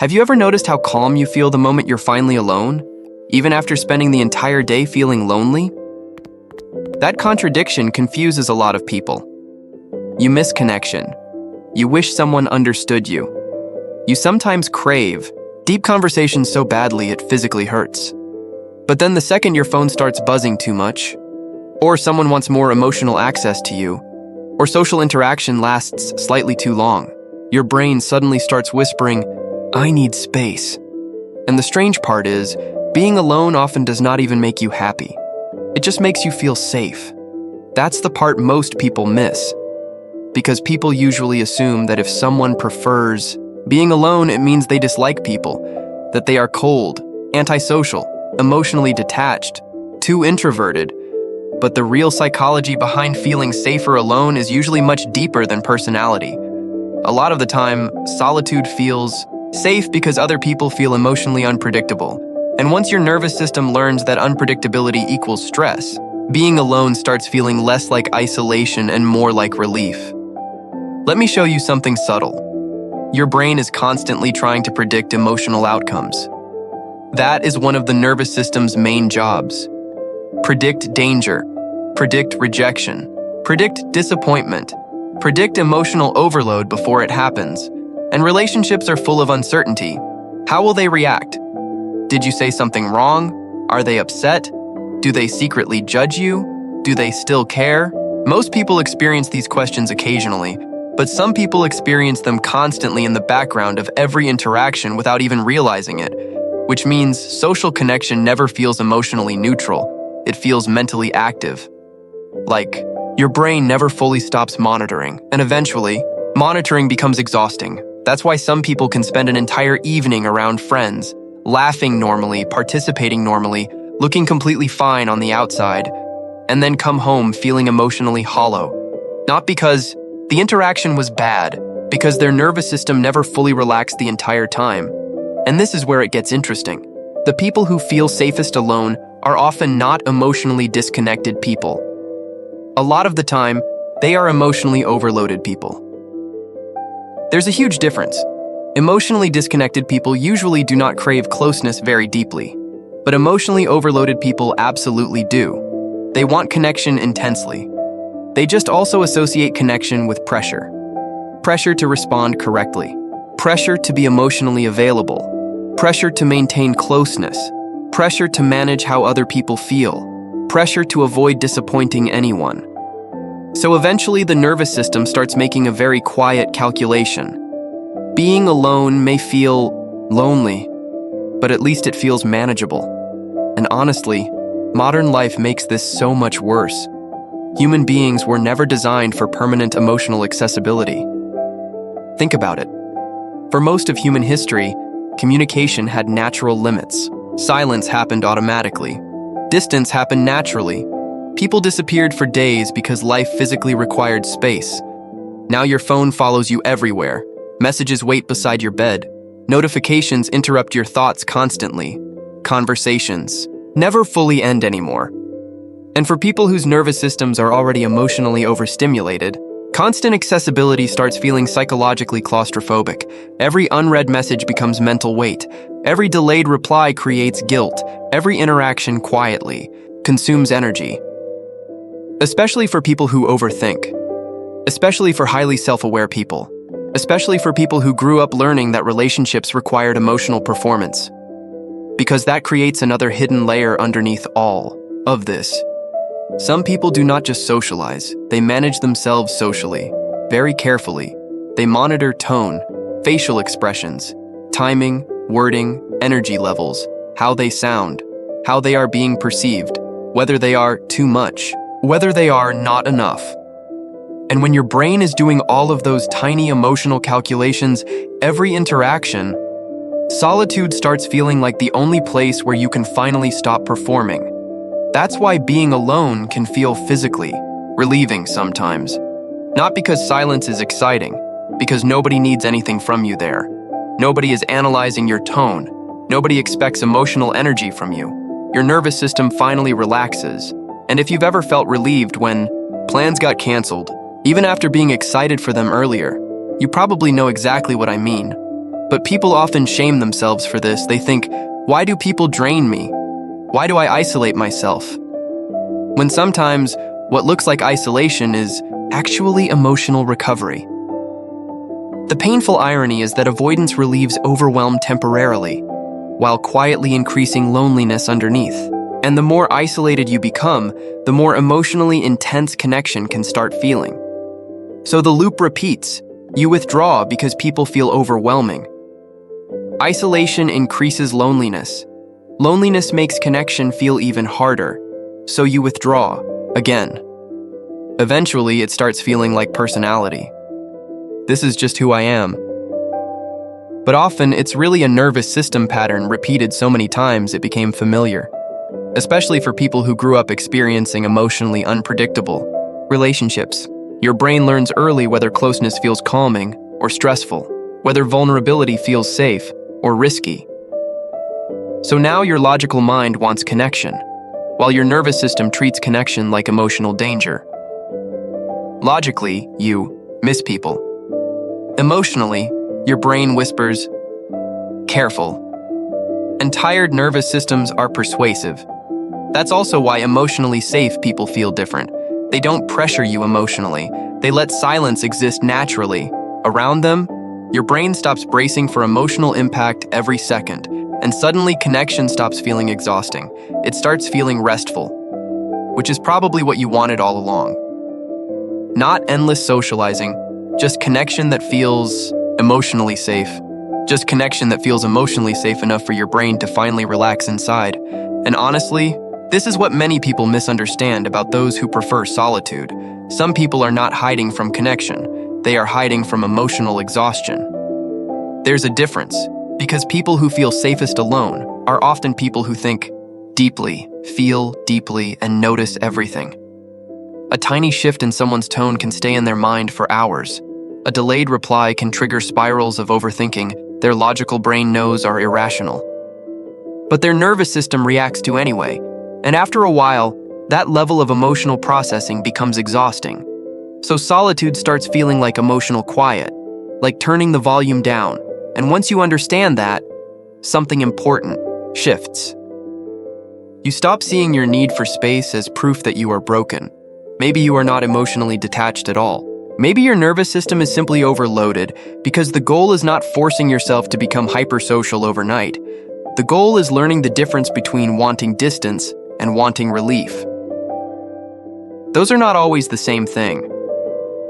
Have you ever noticed how calm you feel the moment you're finally alone, even after spending the entire day feeling lonely? That contradiction confuses a lot of people. You miss connection. You wish someone understood you. You sometimes crave deep conversations so badly it physically hurts. But then the second your phone starts buzzing too much, or someone wants more emotional access to you, or social interaction lasts slightly too long, your brain suddenly starts whispering, "I need space." And the strange part is, being alone often does not even make you happy. It just makes you feel safe. That's the part most people miss. Because people usually assume that if someone prefers being alone, it means they dislike people, that they are cold, antisocial, emotionally detached, too introverted. But the real psychology behind feeling safer alone is usually much deeper than personality. A lot of the time, solitude feels safe because other people feel emotionally unpredictable. And once your nervous system learns that unpredictability equals stress, being alone starts feeling less like isolation and more like relief. Let me show you something subtle. Your brain is constantly trying to predict emotional outcomes. That is one of the nervous system's main jobs. Predict danger, predict rejection, predict disappointment, predict emotional overload before it happens. And relationships are full of uncertainty. How will they react? Did you say something wrong? Are they upset? Do they secretly judge you? Do they still care? Most people experience these questions occasionally, but some people experience them constantly in the background of every interaction without even realizing it, which means social connection never feels emotionally neutral. It feels mentally active. Like, your brain never fully stops monitoring, and eventually, monitoring becomes exhausting. That's why some people can spend an entire evening around friends, laughing normally, participating normally, looking completely fine on the outside, and then come home feeling emotionally hollow. Not because the interaction was bad, because their nervous system never fully relaxed the entire time. And this is where it gets interesting. The people who feel safest alone are often not emotionally disconnected people. A lot of the time, they are emotionally overloaded people. There's a huge difference. Emotionally disconnected people usually do not crave closeness very deeply, but emotionally overloaded people absolutely do. They want connection intensely. They just also associate connection with pressure. Pressure to respond correctly. Pressure to be emotionally available. Pressure to maintain closeness. Pressure to manage how other people feel. Pressure to avoid disappointing anyone. So eventually the nervous system starts making a very quiet calculation. Being alone may feel lonely, but at least it feels manageable. And honestly, modern life makes this so much worse. Human beings were never designed for permanent emotional accessibility. Think about it. For most of human history, communication had natural limits. Silence happened automatically. Distance happened naturally. People disappeared for days because life physically required space. Now your phone follows you everywhere. Messages wait beside your bed. Notifications interrupt your thoughts constantly. Conversations never fully end anymore. And for people whose nervous systems are already emotionally overstimulated, constant accessibility starts feeling psychologically claustrophobic. Every unread message becomes mental weight. Every delayed reply creates guilt. Every interaction quietly consumes energy. Especially for people who overthink. Especially for highly self-aware people. Especially for people who grew up learning that relationships required emotional performance. Because that creates another hidden layer underneath all of this. Some people do not just socialize, they manage themselves socially, very carefully. They monitor tone, facial expressions, timing, wording, energy levels, how they sound, how they are being perceived, whether they are too much, whether they are not enough. And when your brain is doing all of those tiny emotional calculations, every interaction, solitude starts feeling like the only place where you can finally stop performing. That's why being alone can feel physically relieving sometimes. Not because silence is exciting, because nobody needs anything from you there. Nobody is analyzing your tone. Nobody expects emotional energy from you. Your nervous system finally relaxes. And if you've ever felt relieved when plans got canceled, even after being excited for them earlier, you probably know exactly what I mean. But people often shame themselves for this. They think, why do people drain me? Why do I isolate myself? When sometimes what looks like isolation is actually emotional recovery. The painful irony is that avoidance relieves overwhelm temporarily, while quietly increasing loneliness underneath. And the more isolated you become, the more emotionally intense connection can start feeling. So the loop repeats. You withdraw because people feel overwhelming. Isolation increases loneliness. Loneliness makes connection feel even harder, so you withdraw again. Eventually, it starts feeling like personality. This is just who I am. But often, it's really a nervous system pattern repeated so many times it became familiar, especially for people who grew up experiencing emotionally unpredictable relationships. Your brain learns early whether closeness feels calming or stressful, whether vulnerability feels safe or risky. So now your logical mind wants connection, while your nervous system treats connection like emotional danger. Logically, you miss people. Emotionally, your brain whispers, careful. And tired nervous systems are persuasive. That's also why emotionally safe people feel different. They don't pressure you emotionally. They let silence exist naturally. Around them, your brain stops bracing for emotional impact every second, and suddenly connection stops feeling exhausting. It starts feeling restful, which is probably what you wanted all along. Not endless socializing, just connection that feels emotionally safe. Just connection that feels emotionally safe enough for your brain to finally relax inside. And honestly, this is what many people misunderstand about those who prefer solitude. Some people are not hiding from connection. They are hiding from emotional exhaustion. There's a difference, because people who feel safest alone are often people who think deeply, feel deeply, and notice everything. A tiny shift in someone's tone can stay in their mind for hours. A delayed reply can trigger spirals of overthinking their logical brain knows are irrational. But their nervous system reacts to anyway, and after a while, that level of emotional processing becomes exhausting. So solitude starts feeling like emotional quiet, like turning the volume down. And once you understand that, something important shifts. You stop seeing your need for space as proof that you are broken. Maybe you are not emotionally detached at all. Maybe your nervous system is simply overloaded because the goal is not forcing yourself to become hypersocial overnight. The goal is learning the difference between wanting distance and wanting relief. Those are not always the same thing.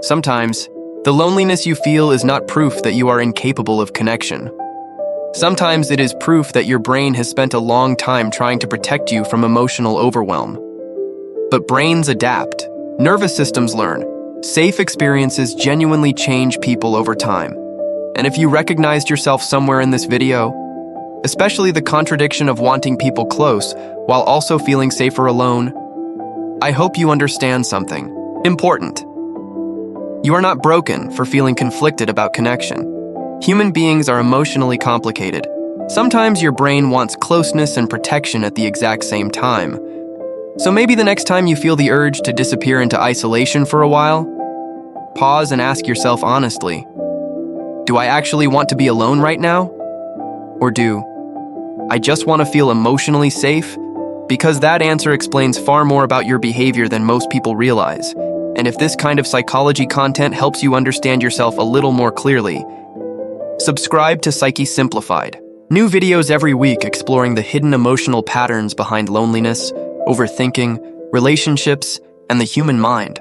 Sometimes, the loneliness you feel is not proof that you are incapable of connection. Sometimes it is proof that your brain has spent a long time trying to protect you from emotional overwhelm. But brains adapt. Nervous systems learn. Safe experiences genuinely change people over time. And if you recognized yourself somewhere in this video, especially the contradiction of wanting people close while also feeling safer alone, I hope you understand something important. You are not broken for feeling conflicted about connection. Human beings are emotionally complicated. Sometimes your brain wants closeness and protection at the exact same time. So maybe the next time you feel the urge to disappear into isolation for a while, pause and ask yourself honestly, do I actually want to be alone right now? Or do I just want to feel emotionally safe? Because that answer explains far more about your behavior than most people realize. And if this kind of psychology content helps you understand yourself a little more clearly, subscribe to Psyche Simplified. New videos every week exploring the hidden emotional patterns behind loneliness, overthinking, relationships, and the human mind.